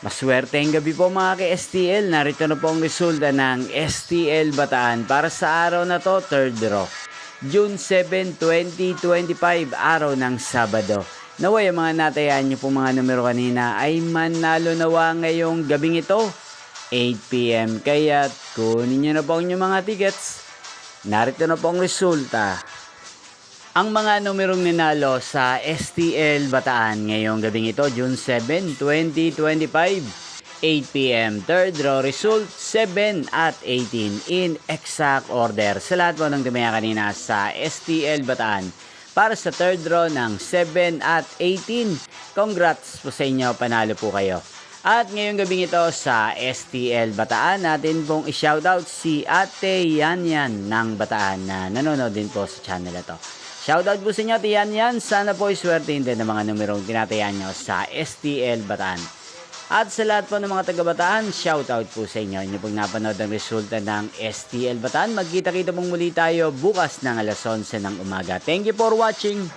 Maswerteng gabi po mga ka-STL. Narito na po ang resulta ng STL Bataan para sa araw na to, third draw. June 7, 2025, araw ng Sabado. Naway ang mga natayan nyo po mga numero kanina ay manalo nawa ngayong gabing ito, 8 PM. Kaya kunin nyo na po ang inyong mga tickets. Narito na po ang resulta. Ang mga numerong ninalo sa STL Bataan ngayong gabing ito, June 7, 2025, 8 PM. Third draw result, 7 at 18 in exact order. Sa lahat po ng tumaya kanina sa STL Bataan para sa third draw ng 7 at 18. Congrats po sa inyo, panalo po kayo. At ngayong gabing ito sa STL Bataan, natin pong i-shoutout si Ate Yanyan ng Bataan na nanonood din po sa channel na to. Shoutout po sa inyo, Tiyan yan. Sana po iswertein din ng mga numerong tinatayan nyo sa STL Bataan. At sa lahat po ng mga taga-Bataan, shoutout po sa inyo. Inyo pong napanood ang resulta ng STL Bataan. Magkita-kita pong muli tayo bukas ng alas 11 ng umaga. Thank you for watching.